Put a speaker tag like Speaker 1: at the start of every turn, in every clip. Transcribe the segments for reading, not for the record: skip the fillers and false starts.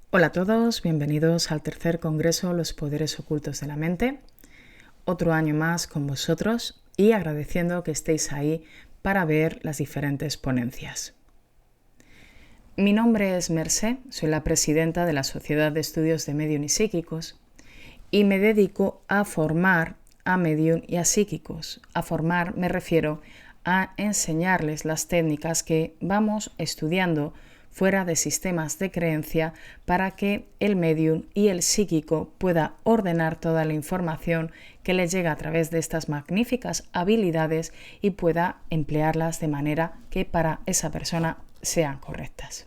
Speaker 1: Hola a todos, bienvenidos al tercer Congreso Los Poderes Ocultos de la Mente. Otro año más con vosotros y agradeciendo que estéis ahí para ver las diferentes ponencias. Mi nombre es Mercé, soy la presidenta de la Sociedad de Estudios de Medium y Psíquicos y me dedico a formar a medium y a psíquicos. A formar me refiero a enseñarles las técnicas que vamos estudiando fuera de sistemas de creencia para que el medium y el psíquico pueda ordenar toda la información que le llega a través de estas magníficas habilidades y pueda emplearlas de manera que para esa persona sean correctas.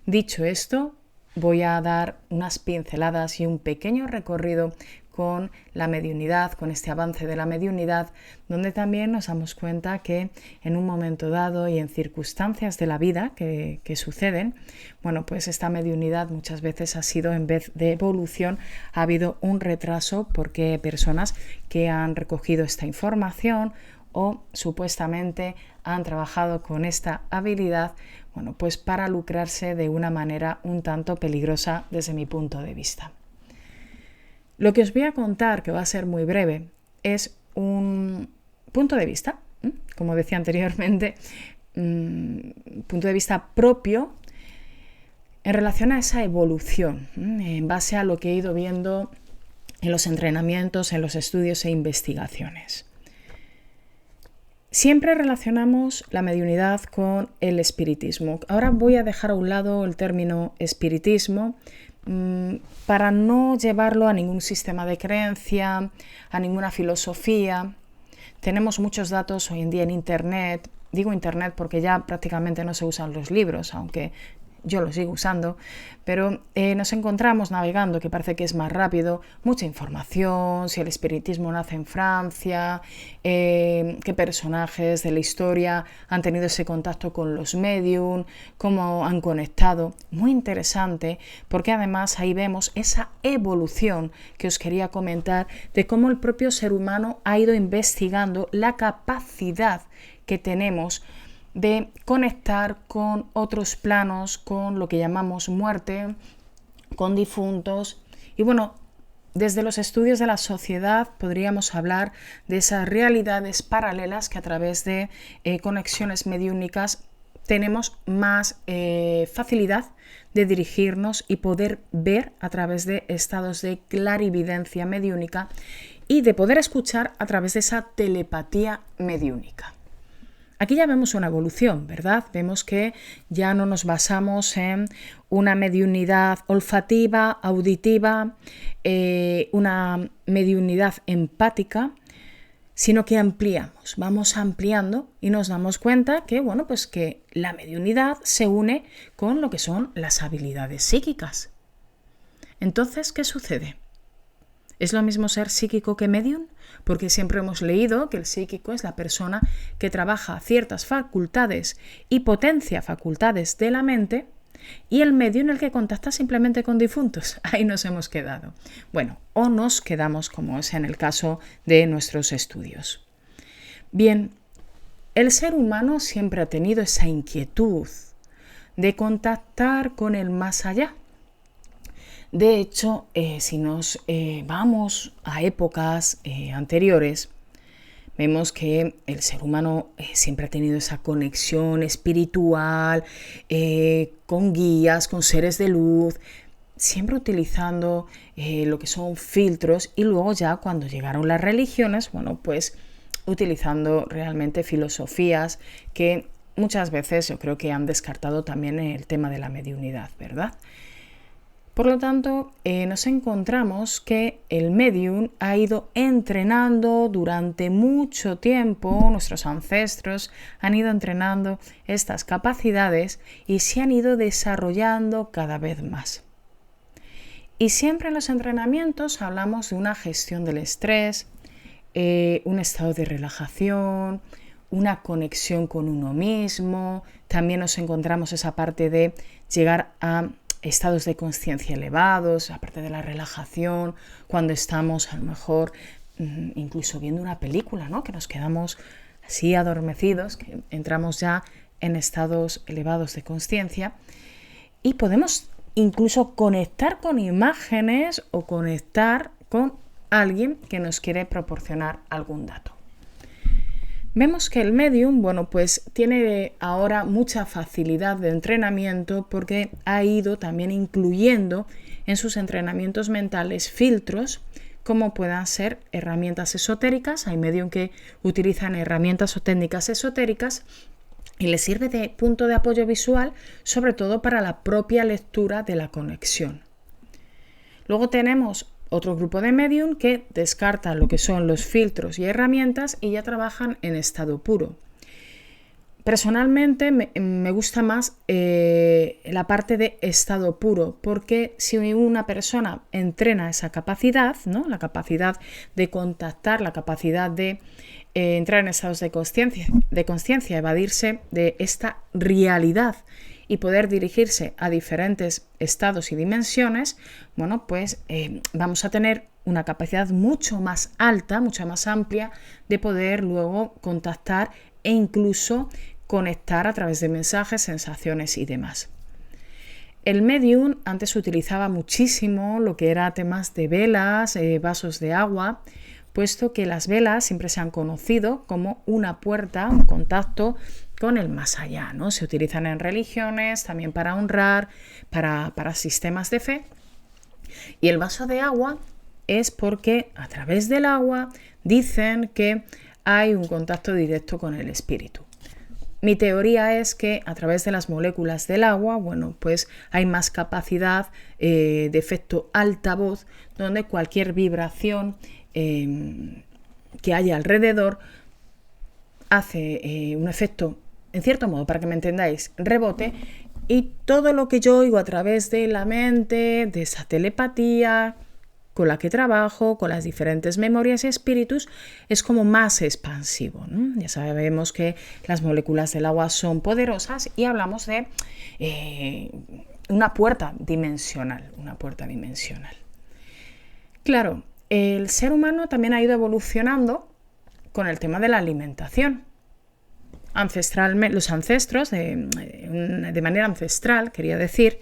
Speaker 1: Dicho esto, voy a dar unas pinceladas y un pequeño recorrido con la mediunidad, con este avance de la mediunidad, donde también nos damos cuenta que en un momento dado y en circunstancias de la vida que suceden, bueno, pues esta mediunidad muchas veces ha sido, en vez de evolución, ha habido un retraso porque personas que han recogido esta información o supuestamente han trabajado con esta habilidad, bueno, pues para lucrarse de una manera un tanto peligrosa desde mi punto de vista. Lo que os voy a contar, que va a ser muy breve, es un punto de vista, como decía anteriormente, punto de vista propio en relación a esa evolución, en base a lo que he ido viendo en los entrenamientos, en los estudios e investigaciones. Siempre relacionamos la mediunidad con el espiritismo. Ahora voy a dejar a un lado el término espiritismo para no llevarlo a ningún sistema de creencia, a ninguna filosofía. Tenemos muchos datos hoy en día en Internet. Digo Internet porque ya prácticamente no se usan los libros, aunque yo lo sigo usando, pero nos encontramos navegando, que parece que es más rápido, mucha información, si el espiritismo nace en Francia, qué personajes de la historia han tenido ese contacto con los medium, cómo han conectado. Muy interesante, porque además ahí vemos esa evolución que os quería comentar de cómo el propio ser humano ha ido investigando la capacidad que tenemos de conectar con otros planos, con lo que llamamos muerte, con difuntos. Y bueno, desde los estudios de la sociedad podríamos hablar de esas realidades paralelas que a través de conexiones mediúnicas tenemos más facilidad de dirigirnos y poder ver a través de estados de clarividencia mediúnica y de poder escuchar a través de esa telepatía mediúnica. Aquí ya vemos una evolución, ¿verdad? Vemos que ya no nos basamos en una mediunidad olfativa, auditiva, una mediunidad empática, sino que ampliamos, vamos ampliando y nos damos cuenta que, bueno, pues que la mediunidad se une con lo que son las habilidades psíquicas. Entonces, ¿qué sucede? ¿Es lo mismo ser psíquico que medium? Porque siempre hemos leído que el psíquico es la persona que trabaja ciertas facultades y potencia facultades de la mente, y el medium el que contacta simplemente con difuntos. Ahí nos hemos quedado. Bueno, o nos quedamos como es en el caso de nuestros estudios. Bien, el ser humano siempre ha tenido esa inquietud de contactar con el más allá. De hecho, si nos vamos a épocas anteriores, vemos que el ser humano siempre ha tenido esa conexión espiritual, con guías, con seres de luz, siempre utilizando lo que son filtros, y luego ya cuando llegaron las religiones, bueno, pues utilizando realmente filosofías que muchas veces yo creo que han descartado también el tema de la mediunidad, ¿verdad? Por lo tanto, nos encontramos que el medium ha ido entrenando durante mucho tiempo, nuestros ancestros han ido entrenando estas capacidades y se han ido desarrollando cada vez más. Y siempre en los entrenamientos hablamos de una gestión del estrés, un estado de relajación, una conexión con uno mismo. También nos encontramos esa parte de llegar a estados de conciencia elevados, aparte de la relajación, cuando estamos a lo mejor incluso viendo una película, ¿no? Que nos quedamos así adormecidos, que entramos ya en estados elevados de conciencia, y podemos incluso conectar con imágenes o conectar con alguien que nos quiere proporcionar algún dato. Vemos que el medium, pues tiene ahora mucha facilidad de entrenamiento porque ha ido también incluyendo en sus entrenamientos mentales filtros como puedan ser herramientas esotéricas. Hay medium que utilizan herramientas o técnicas esotéricas y les sirve de punto de apoyo visual, sobre todo para la propia lectura de la conexión. Luego tenemos otro grupo de medium que descarta lo que son los filtros y herramientas y ya trabajan en estado puro. Personalmente me gusta más la parte de estado puro, porque si una persona entrena esa capacidad, ¿no? La capacidad de contactar, la capacidad de entrar en estados de consciencia, evadirse de esta realidad y poder dirigirse a diferentes estados y dimensiones, vamos a tener una capacidad mucho más alta, mucho más amplia de poder luego contactar e incluso conectar a través de mensajes, sensaciones y demás. El medium antes utilizaba muchísimo lo que era temas de velas, vasos de agua, puesto que las velas siempre se han conocido como una puerta, un contacto con el más allá, ¿no? Se utilizan en religiones, también para honrar, para sistemas de fe. Y el vaso de agua es porque a través del agua dicen que hay un contacto directo con el espíritu. Mi teoría es que a través de las moléculas del agua, hay más capacidad de efecto altavoz, donde cualquier vibración que haya alrededor hace un efecto, en cierto modo, para que me entendáis, rebote, y todo lo que yo oigo a través de la mente, de esa telepatía con la que trabajo, con las diferentes memorias y espíritus, es como más expansivo, ¿no? Ya sabemos que las moléculas del agua son poderosas y hablamos de una puerta dimensional, Claro, el ser humano también ha ido evolucionando con el tema de la alimentación. Ancestralmente, los ancestros, de manera ancestral, quería decir,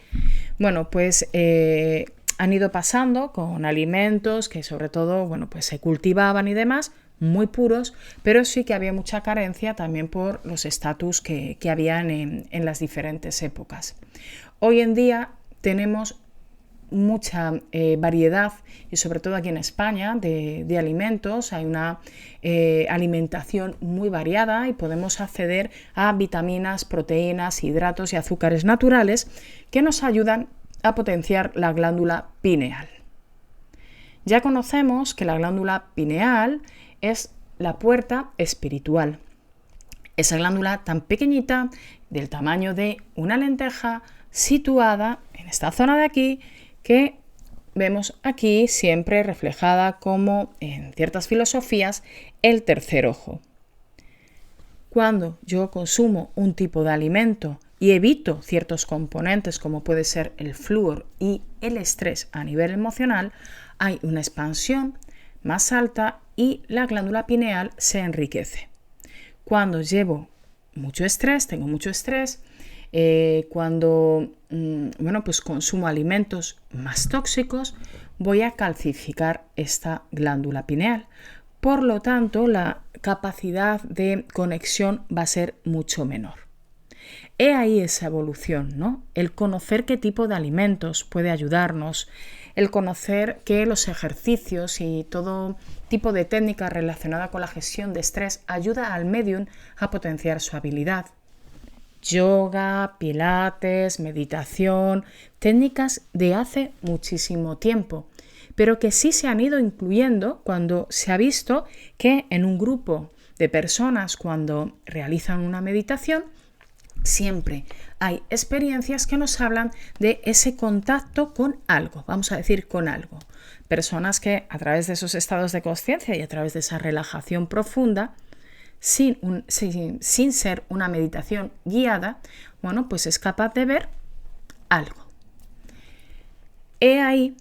Speaker 1: han ido pasando con alimentos que sobre todo se cultivaban y demás, muy puros, pero sí que había mucha carencia también por los estatus que habían en las diferentes épocas. Hoy en día tenemos mucha variedad y sobre todo aquí en España de alimentos, hay una alimentación muy variada y podemos acceder a vitaminas, proteínas, hidratos y azúcares naturales que nos ayudan a potenciar la glándula pineal. Ya conocemos que la glándula pineal es la puerta espiritual. Esa glándula tan pequeñita, del tamaño de una lenteja, situada en esta zona de aquí, que vemos aquí siempre reflejada como en ciertas filosofías el tercer ojo. Cuando yo consumo un tipo de alimento y evito ciertos componentes como puede ser el flúor y el estrés a nivel emocional, hay una expansión más alta y la glándula pineal se enriquece. Cuando llevo mucho estrés, tengo mucho estrés, cuando consumo alimentos más tóxicos, voy a calcificar esta glándula pineal. Por lo tanto, la capacidad de conexión va a ser mucho menor. He ahí esa evolución, ¿no? El conocer qué tipo de alimentos puede ayudarnos, el conocer que los ejercicios y todo tipo de técnica relacionada con la gestión de estrés ayuda al medium a potenciar su habilidad. Yoga, pilates, meditación, técnicas de hace muchísimo tiempo, pero que sí se han ido incluyendo cuando se ha visto que en un grupo de personas, cuando realizan una meditación, siempre hay experiencias que nos hablan de ese contacto con algo, vamos a decir con algo. Personas que a través de esos estados de conciencia y a través de esa relajación profunda, sin ser una meditación guiada, es capaz de ver algo. He ahí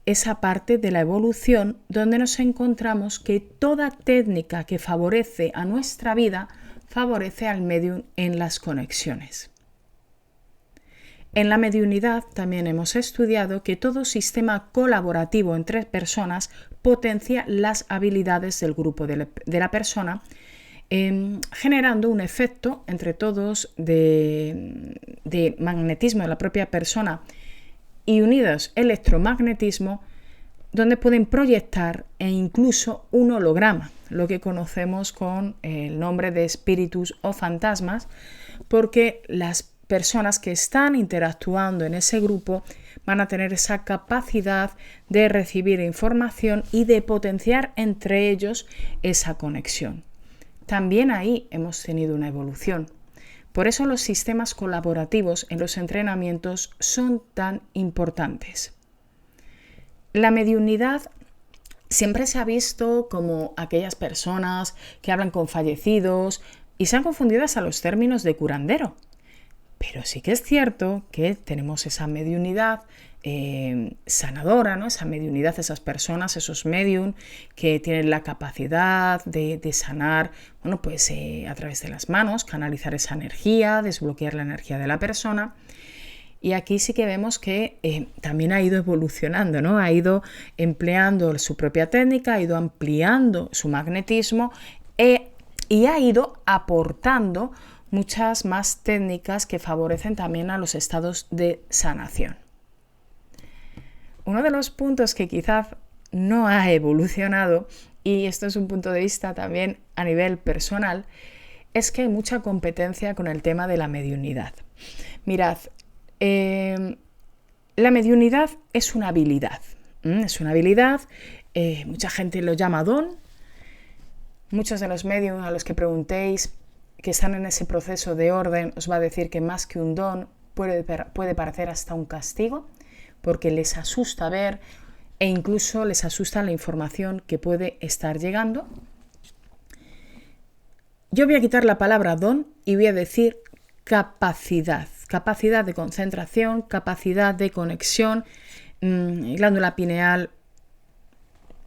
Speaker 1: esa parte de la evolución donde nos encontramos que toda técnica que favorece a nuestra vida favorece al medium en las conexiones. En la mediunidad también hemos estudiado que todo sistema colaborativo entre personas potencia las habilidades del grupo de la persona, generando un efecto entre todos de magnetismo de la propia persona y unidos electromagnetismo, donde pueden proyectar e incluso un holograma, lo que conocemos con el nombre de espíritus o fantasmas, porque las personas que están interactuando en ese grupo van a tener esa capacidad de recibir información y de potenciar entre ellos esa conexión. También ahí hemos tenido una evolución. Por eso los sistemas colaborativos en los entrenamientos son tan importantes. La mediunidad siempre se ha visto como aquellas personas que hablan con fallecidos y se han confundido hasta los términos de curandero. Pero sí que es cierto que tenemos esa mediunidad sanadora, ¿no? Esa mediunidad, esas personas, esos medium que tienen la capacidad de sanar, bueno, pues a través de las manos, canalizar esa energía, desbloquear la energía de la persona. Y aquí sí que vemos que también ha ido evolucionando, ¿no? Ha ido empleando su propia técnica, ha ido ampliando su magnetismo y ha ido aportando muchas más técnicas que favorecen también a los estados de sanación. Uno de los puntos que quizás no ha evolucionado, y esto es un punto de vista también a nivel personal, es que hay mucha competencia con el tema de la mediunidad. Mirad, la mediunidad es una habilidad. Mucha gente lo llama don. Muchos de los mediums a los que preguntéis que están en ese proceso de orden os va a decir que más que un don puede parecer hasta un castigo, porque les asusta ver e incluso les asusta la información que puede estar llegando. Yo voy a quitar la palabra don y voy a decir capacidad de concentración, capacidad de conexión, glándula pineal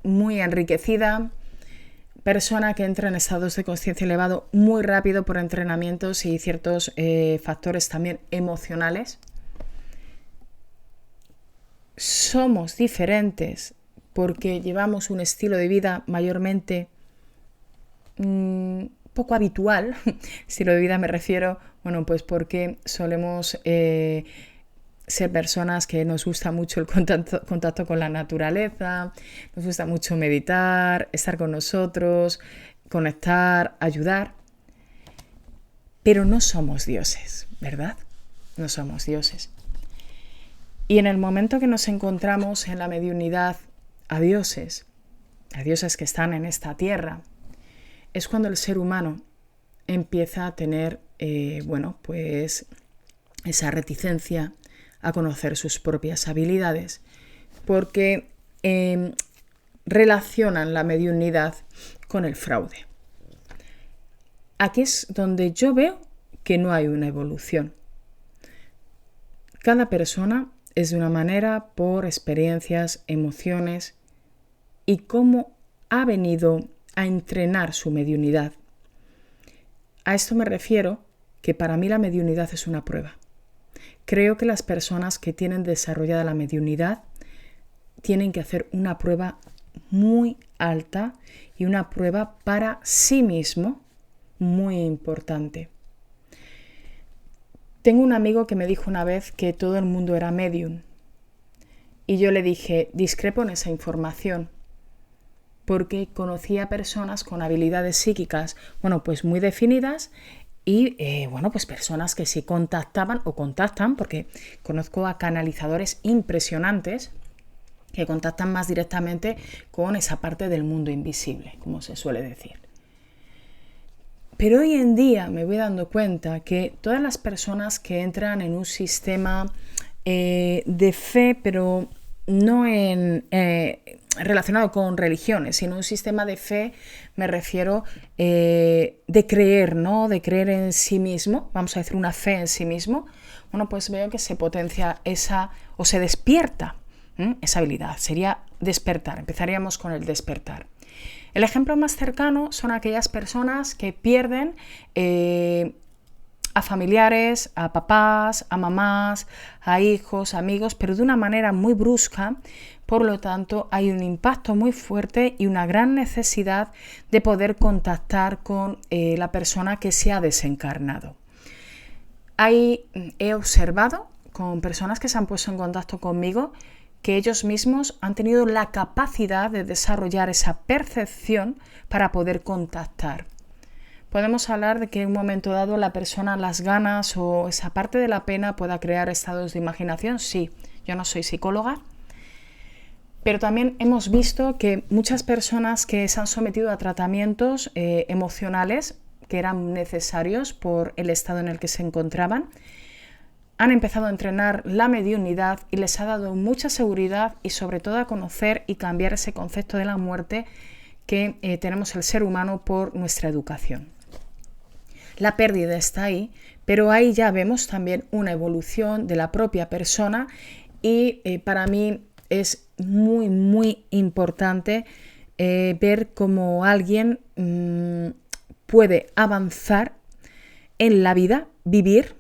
Speaker 1: muy enriquecida, persona que entra en estados de conciencia elevado muy rápido por entrenamientos y ciertos factores también emocionales. Somos diferentes porque llevamos un estilo de vida mayormente poco habitual. Estilo de vida me refiero, bueno, pues porque solemos ser personas que nos gusta mucho el contacto con la naturaleza, nos gusta mucho meditar, estar con nosotros, conectar, ayudar, pero no somos dioses, ¿verdad? No somos dioses. Y en el momento que nos encontramos en la mediunidad a dioses que están en esta tierra, es cuando el ser humano empieza a tener, pues esa reticencia a conocer sus propias habilidades, porque relacionan la mediunidad con el fraude. Aquí es donde yo veo que no hay una evolución. Cada persona es de una manera por experiencias, emociones y cómo ha venido a entrenar su mediunidad. A esto me refiero que para mí la mediunidad es una prueba. Creo que las personas que tienen desarrollada la mediunidad tienen que hacer una prueba muy alta y una prueba para sí mismo muy importante. Tengo un amigo que me dijo una vez que todo el mundo era medium y yo le dije, discrepo en esa información, porque conocía personas con habilidades psíquicas, pues muy definidas y, pues personas que sí contactaban o contactan, porque conozco a canalizadores impresionantes que contactan más directamente con esa parte del mundo invisible, como se suele decir. Pero hoy en día me voy dando cuenta que todas las personas que entran en un sistema de fe, pero no relacionado con religiones, sino un sistema de fe, me refiero de creer, ¿no? De creer en sí mismo, vamos a decir una fe en sí mismo, pues veo que se potencia o se despierta esa habilidad, sería despertar, empezaríamos con el despertar. El ejemplo más cercano son aquellas personas que pierden a familiares, a papás, a mamás, a hijos, amigos, pero de una manera muy brusca. Por lo tanto, hay un impacto muy fuerte y una gran necesidad de poder contactar con la persona que se ha desencarnado. Ahí he observado con personas que se han puesto en contacto conmigo que ellos mismos han tenido la capacidad de desarrollar esa percepción para poder contactar. Podemos hablar de que en un momento dado la persona, las ganas o esa parte de la pena pueda crear estados de imaginación. Sí, yo no soy psicóloga, pero también hemos visto que muchas personas que se han sometido a tratamientos emocionales que eran necesarios por el estado en el que se encontraban, han empezado a entrenar la mediunidad y les ha dado mucha seguridad y sobre todo a conocer y cambiar ese concepto de la muerte que tenemos el ser humano por nuestra educación. La pérdida está ahí, pero ahí ya vemos también una evolución de la propia persona y para mí es muy, muy importante ver cómo alguien puede avanzar en la vida, vivir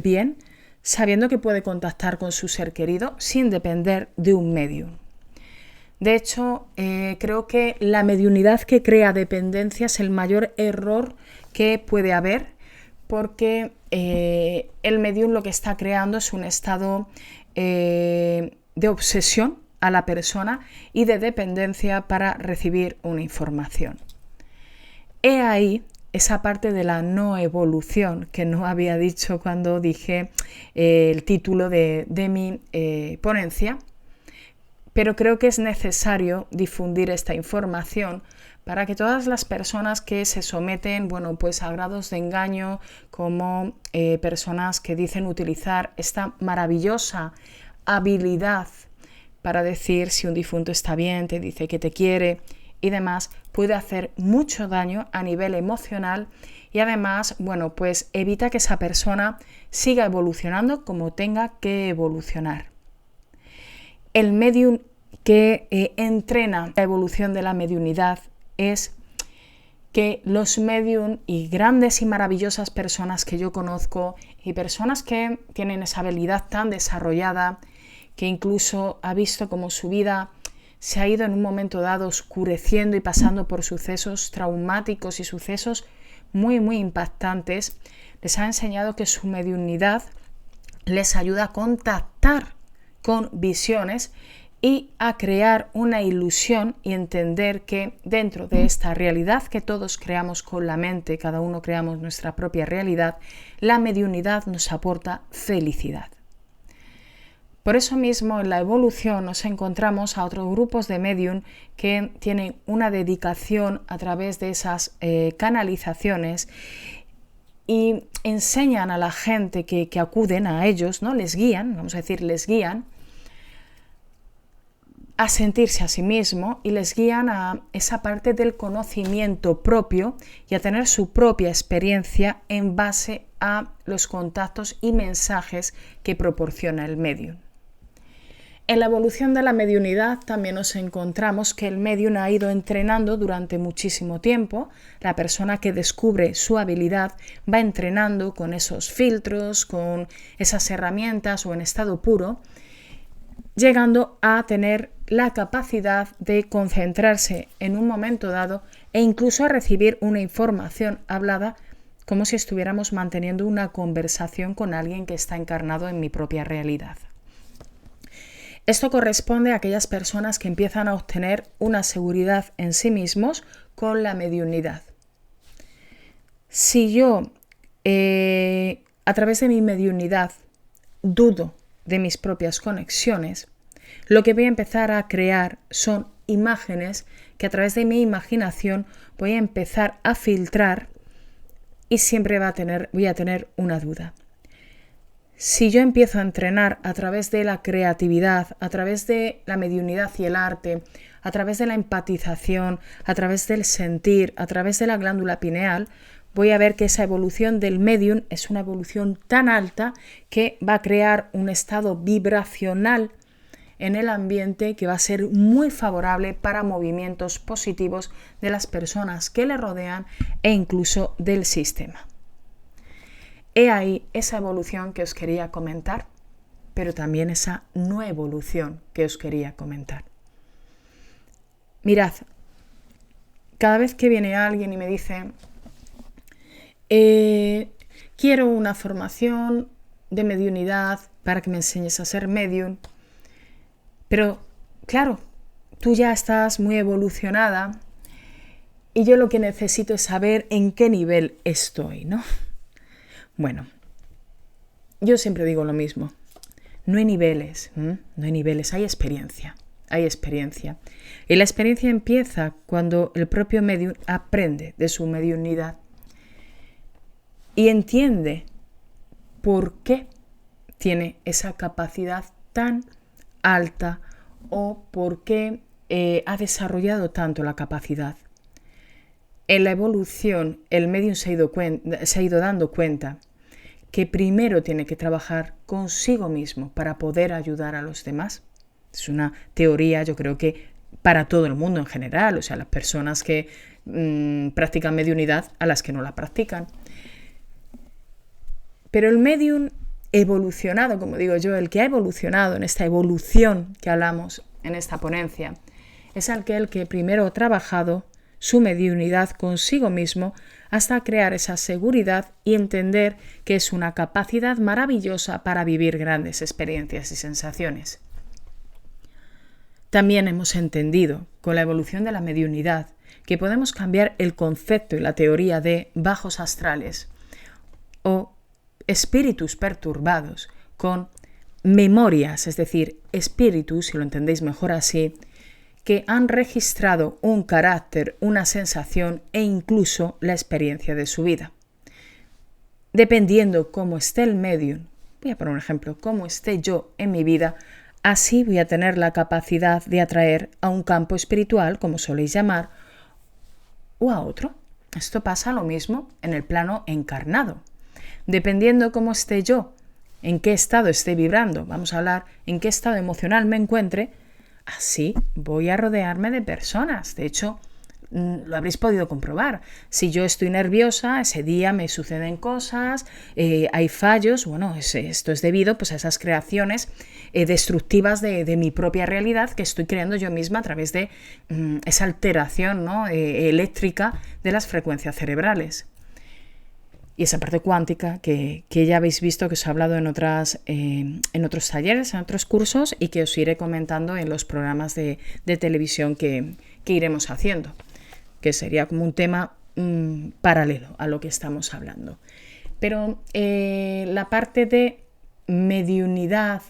Speaker 1: bien, sabiendo que puede contactar con su ser querido sin depender de un medio. De hecho, creo que la mediunidad que crea dependencia es el mayor error que puede haber, porque el medium lo que está creando es un estado de obsesión a la persona y de dependencia para recibir una información. He ahí esa parte de la no evolución que no había dicho cuando dije el título de mi ponencia, pero creo que es necesario difundir esta información para que todas las personas que se someten, a grados de engaño, como personas que dicen utilizar esta maravillosa habilidad para decir si un difunto está bien, te dice que te quiere y demás, puede hacer mucho daño a nivel emocional y además, evita que esa persona siga evolucionando como tenga que evolucionar. El medium que entrena la evolución de la mediunidad es que los medium y grandes y maravillosas personas que yo conozco y personas que tienen esa habilidad tan desarrollada, que incluso ha visto cómo su vida se ha ido en un momento dado oscureciendo y pasando por sucesos traumáticos y sucesos muy, muy impactantes, les ha enseñado que su mediunidad les ayuda a contactar con visiones y a crear una ilusión y entender que dentro de esta realidad que todos creamos con la mente, cada uno creamos nuestra propia realidad, la mediunidad nos aporta felicidad. Por eso mismo en la evolución nos encontramos a otros grupos de medium que tienen una dedicación a través de esas canalizaciones y enseñan a la gente que acuden a ellos, ¿no? Les guían a sentirse a sí mismo y les guían a esa parte del conocimiento propio y a tener su propia experiencia en base a los contactos y mensajes que proporciona el medium. En la evolución de la mediunidad también nos encontramos que el medium ha ido entrenando durante muchísimo tiempo. La persona que descubre su habilidad va entrenando con esos filtros, con esas herramientas o en estado puro, llegando a tener la capacidad de concentrarse en un momento dado e incluso a recibir una información hablada como si estuviéramos manteniendo una conversación con alguien que está encarnado en mi propia realidad. Esto corresponde a aquellas personas que empiezan a obtener una seguridad en sí mismos con la mediunidad. Si yo, a través de mi mediunidad, dudo de mis propias conexiones, lo que voy a empezar a crear son imágenes que a través de mi imaginación voy a empezar a filtrar y siempre voy a tener una duda. Si yo empiezo a entrenar a través de la creatividad, a través de la mediunidad y el arte, a través de la empatización, a través del sentir, a través de la glándula pineal, voy a ver que esa evolución del medium es una evolución tan alta que va a crear un estado vibracional en el ambiente que va a ser muy favorable para movimientos positivos de las personas que le rodean e incluso del sistema. He ahí esa evolución que os quería comentar, pero también esa no evolución que os quería comentar. Mirad, cada vez que viene alguien y me dice, quiero una formación de mediunidad para que me enseñes a ser medium, pero claro, tú ya estás muy evolucionada y yo lo que necesito es saber en qué nivel estoy, ¿no? Bueno, yo siempre digo lo mismo. No hay niveles, no hay niveles, hay experiencia. Y la experiencia empieza cuando el propio medium aprende de su mediunidad y entiende por qué tiene esa capacidad tan alta o por qué ha desarrollado tanto la capacidad. En la evolución, el medium se ha ido dando cuenta que primero tiene que trabajar consigo mismo para poder ayudar a los demás. Es una teoría, yo creo que para todo el mundo en general, o sea, las personas que practican mediunidad a las que no la practican. Pero el medium evolucionado, como digo yo, el que ha evolucionado en esta evolución que hablamos en esta ponencia, es aquel que primero ha trabajado su mediunidad consigo mismo hasta crear esa seguridad y entender que es una capacidad maravillosa para vivir grandes experiencias y sensaciones. También hemos entendido, con la evolución de la mediunidad, que podemos cambiar el concepto y la teoría de bajos astrales o espíritus perturbados con memorias, es decir, espíritus, si lo entendéis mejor así, que han registrado un carácter, una sensación e incluso la experiencia de su vida. Dependiendo cómo esté el medium, voy a poner un ejemplo, cómo esté yo en mi vida, así voy a tener la capacidad de atraer a un campo espiritual, como soléis llamar, o a otro. Esto pasa lo mismo en el plano encarnado. Dependiendo cómo esté yo, en qué estado esté vibrando, vamos a hablar en qué estado emocional me encuentre, así voy a rodearme de personas. De hecho, lo habréis podido comprobar. Si yo estoy nerviosa, ese día me suceden cosas, hay fallos. Bueno, esto es debido pues, a esas creaciones destructivas de mi propia realidad que estoy creando yo misma a través de esa alteración, ¿no? Eléctrica de las frecuencias cerebrales. Y esa parte cuántica que ya habéis visto que os he hablado en otros talleres, en otros cursos y que os iré comentando en los programas de televisión que iremos haciendo, que sería como un tema paralelo a lo que estamos hablando. Pero la parte de mediunidad,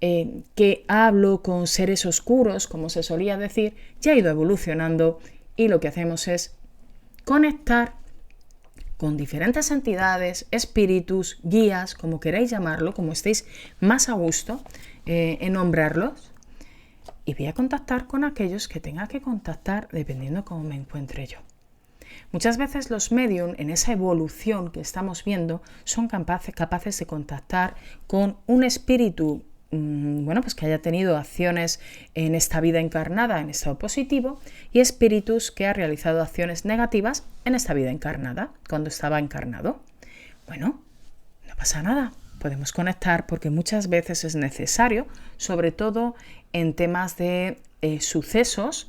Speaker 1: que hablo con seres oscuros, como se solía decir, ya ha ido evolucionando y lo que hacemos es conectar con diferentes entidades, espíritus, guías, como queráis llamarlo, como estéis más a gusto en nombrarlos, y voy a contactar con aquellos que tenga que contactar dependiendo cómo me encuentre yo. Muchas veces los medium, en esa evolución que estamos viendo, son capaces de contactar con un espíritu pues que haya tenido acciones en esta vida encarnada en estado positivo y espíritus que ha realizado acciones negativas en esta vida encarnada, cuando estaba encarnado. Bueno, no pasa nada, podemos conectar porque muchas veces es necesario, sobre todo en temas de sucesos,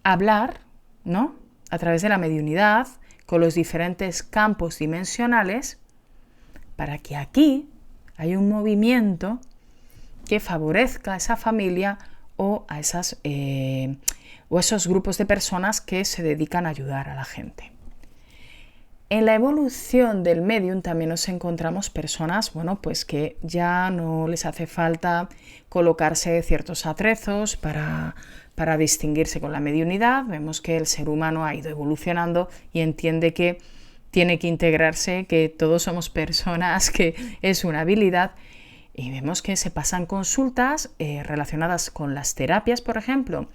Speaker 1: hablar, ¿no? A través de la mediunidad, con los diferentes campos dimensionales, para que aquí haya un movimiento que favorezca a esa familia o a esos grupos de personas que se dedican a ayudar a la gente. En la evolución del medium también nos encontramos personas, pues que ya no les hace falta colocarse ciertos atrezos para distinguirse con la mediunidad. Vemos que el ser humano ha ido evolucionando y entiende que tiene que integrarse, que todos somos personas, que es una habilidad. Y vemos que se pasan consultas relacionadas con las terapias, por ejemplo.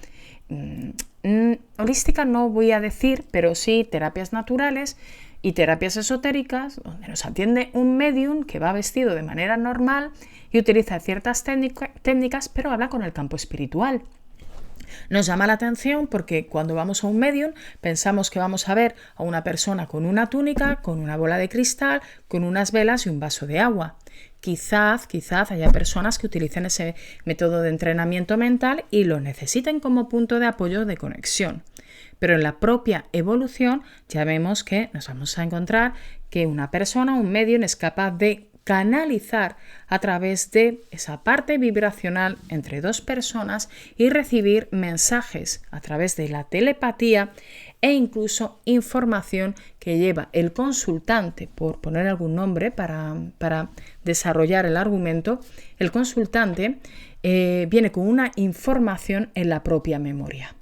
Speaker 1: Holística no voy a decir, pero sí terapias naturales y terapias esotéricas, donde nos atiende un medium que va vestido de manera normal y utiliza ciertas técnicas, pero habla con el campo espiritual. Nos llama la atención porque cuando vamos a un medium pensamos que vamos a ver a una persona con una túnica, con una bola de cristal, con unas velas y un vaso de agua. Quizás haya personas que utilicen ese método de entrenamiento mental y lo necesiten como punto de apoyo de conexión. Pero en la propia evolución ya vemos que nos vamos a encontrar que una persona, un medium, es capaz de canalizar a través de esa parte vibracional entre dos personas y recibir mensajes a través de la telepatía e incluso información que lleva el consultante, por poner algún nombre para desarrollar el argumento. El consultante viene con una información en la propia memoria.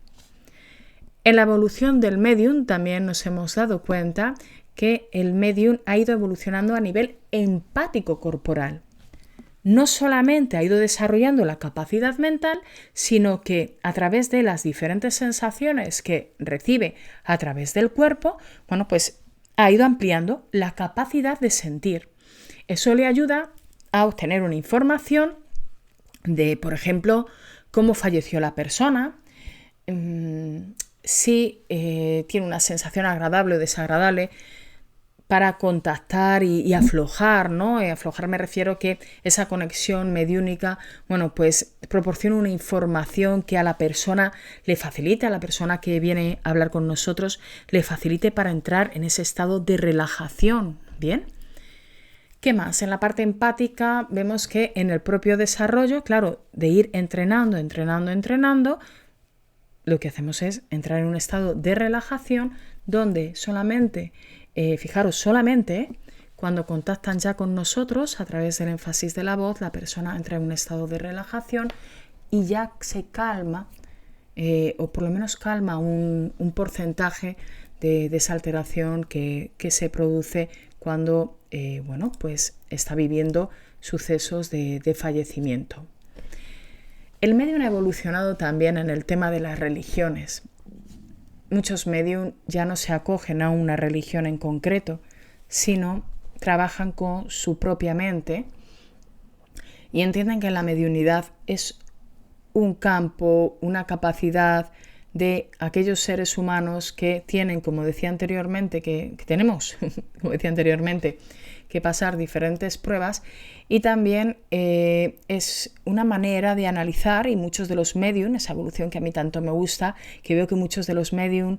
Speaker 1: En la evolución del medium también nos hemos dado cuenta que el medium ha ido evolucionando a nivel empático corporal. No solamente ha ido desarrollando la capacidad mental, sino que a través de las diferentes sensaciones que recibe a través del cuerpo, pues ha ido ampliando la capacidad de sentir. Eso le ayuda a obtener una información de, por ejemplo, cómo falleció la persona, si tiene una sensación agradable o desagradable, para contactar y aflojar, ¿no? Aflojar me refiero que esa conexión mediúnica, pues proporciona una información que a la persona le facilite, a la persona que viene a hablar con nosotros, le facilite para entrar en ese estado de relajación, ¿bien? ¿Qué más? En la parte empática vemos que en el propio desarrollo, claro, de ir entrenando, lo que hacemos es entrar en un estado de relajación donde solamente cuando contactan ya con nosotros a través del énfasis de la voz, la persona entra en un estado de relajación y ya se calma, o por lo menos calma un porcentaje de esa alteración que se produce cuando pues está viviendo sucesos de fallecimiento. El medium ha evolucionado también en el tema de las religiones. Muchos medium ya no se acogen a una religión en concreto, sino trabajan con su propia mente y entienden que la mediunidad es un campo, una capacidad de aquellos seres humanos que tienen, como decía anteriormente, que tenemos, como decía anteriormente, que pasar diferentes pruebas, y también es una manera de analizar, y muchos de los medium, esa evolución que a mí tanto me gusta, que veo que muchos de los medium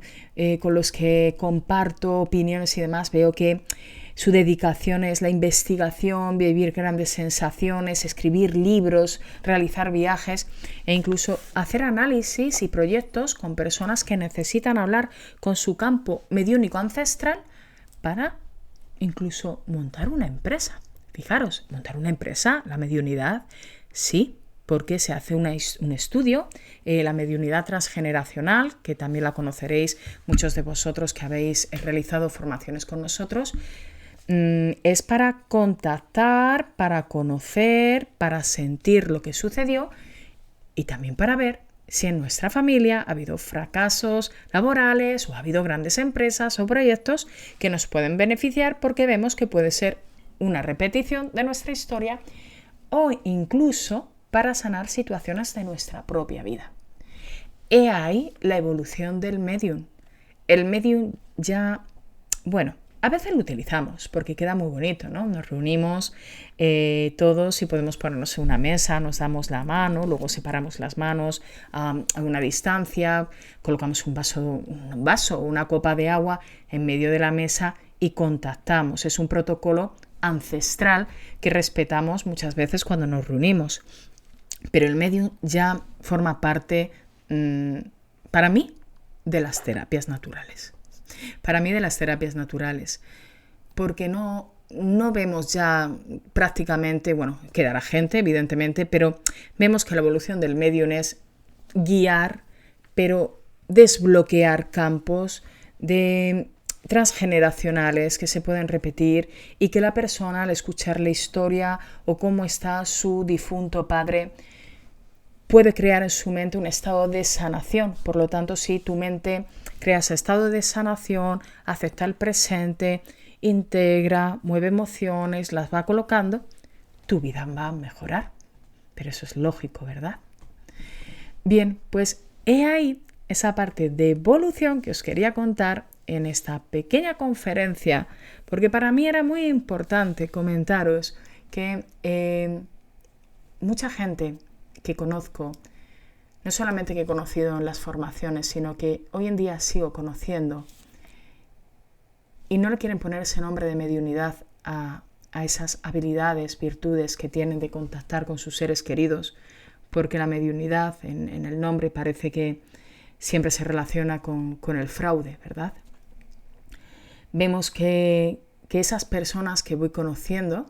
Speaker 1: con los que comparto opiniones y demás, veo que su dedicación es la investigación, vivir grandes sensaciones, escribir libros, realizar viajes e incluso hacer análisis y proyectos con personas que necesitan hablar con su campo mediúnico ancestral para incluso montar una empresa. Fijaros, montar una empresa, la mediunidad, sí, porque se hace un estudio, la mediunidad transgeneracional, que también la conoceréis muchos de vosotros que habéis realizado formaciones con nosotros. Es para contactar, para conocer, para sentir lo que sucedió y también para ver si en nuestra familia ha habido fracasos laborales o ha habido grandes empresas o proyectos que nos pueden beneficiar porque vemos que puede ser una repetición de nuestra historia o incluso para sanar situaciones de nuestra propia vida. He ahí la evolución del medium. El medium ya, a veces lo utilizamos porque queda muy bonito, ¿no? Nos reunimos todos y podemos ponernos en una mesa, nos damos la mano, luego separamos las manos a una distancia, colocamos un vaso o una copa de agua en medio de la mesa y contactamos. Es un protocolo ancestral que respetamos muchas veces cuando nos reunimos. Pero el medium ya forma parte, para mí, de las terapias naturales. Porque no vemos ya prácticamente, quedará gente, evidentemente, pero vemos que la evolución del medium es guiar, pero desbloquear campos de transgeneracionales que se pueden repetir y que la persona, al escuchar la historia o cómo está su difunto padre, puede crear en su mente un estado de sanación. Por lo tanto, si tu mente crea ese estado de sanación, acepta el presente, integra, mueve emociones, las va colocando, tu vida va a mejorar. Pero eso es lógico, ¿verdad? Bien, pues He ahí esa parte de evolución que os quería contar en esta pequeña conferencia, porque para mí era muy importante comentaros que mucha gente que conozco, no solamente que he conocido en las formaciones, sino que hoy en día sigo conociendo, y no le quieren poner ese nombre de mediunidad a esas habilidades, virtudes que tienen de contactar con sus seres queridos, porque la mediunidad en el nombre parece que siempre se relaciona con el fraude, ¿verdad? Vemos que esas personas que voy conociendo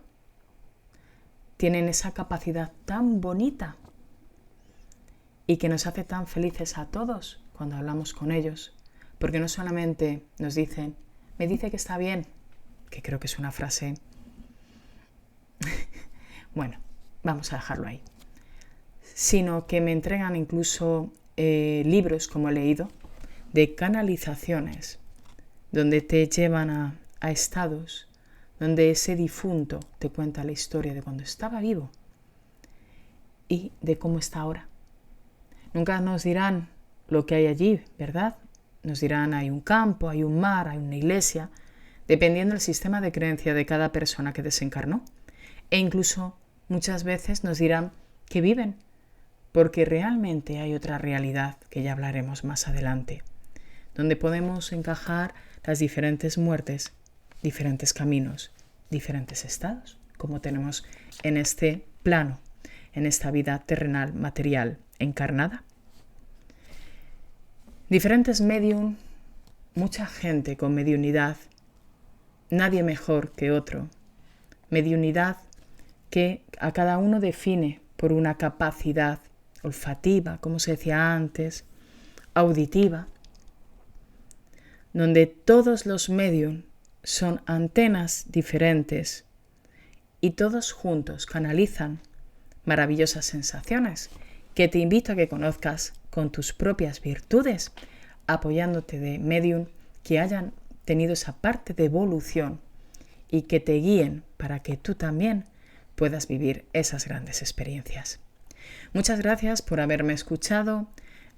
Speaker 1: tienen esa capacidad tan bonita y que nos hace tan felices a todos cuando hablamos con ellos, porque no solamente nos dicen, me dice que está bien, que creo que es una frase, bueno, vamos a dejarlo ahí, sino que me entregan incluso libros, como he leído, de canalizaciones, donde te llevan a estados donde ese difunto te cuenta la historia de cuando estaba vivo y de cómo está ahora. Nunca nos dirán lo que hay allí, ¿verdad? Nos dirán hay un campo, hay un mar, hay una iglesia, dependiendo del sistema de creencia de cada persona que desencarnó. E incluso muchas veces nos dirán que viven, porque realmente hay otra realidad que ya hablaremos más adelante, donde podemos encajar las diferentes muertes, diferentes caminos, diferentes estados, como tenemos en este plano, en esta vida terrenal, material, encarnada. Diferentes medium, mucha gente con mediunidad, nadie mejor que otro. Mediunidad que a cada uno define por una capacidad olfativa, como se decía antes, auditiva, donde todos los medium son antenas diferentes y todos juntos canalizan maravillosas sensaciones que te invito a que conozcas con tus propias virtudes, apoyándote de medium que hayan tenido esa parte de evolución y que te guíen para que tú también puedas vivir esas grandes experiencias. Muchas gracias por haberme escuchado.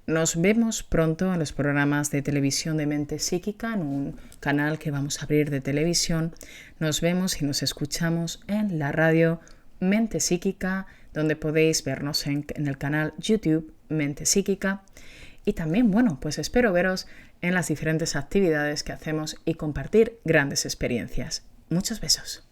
Speaker 1: Nos vemos pronto en los programas de televisión de Mente Psíquica, en un canal que vamos a abrir de televisión. Nos vemos y nos escuchamos en la radio Mente Psíquica, donde podéis vernos en el canal YouTube Mente Psíquica. Y también, bueno, pues espero veros en las diferentes actividades que hacemos y compartir grandes experiencias. Muchos besos.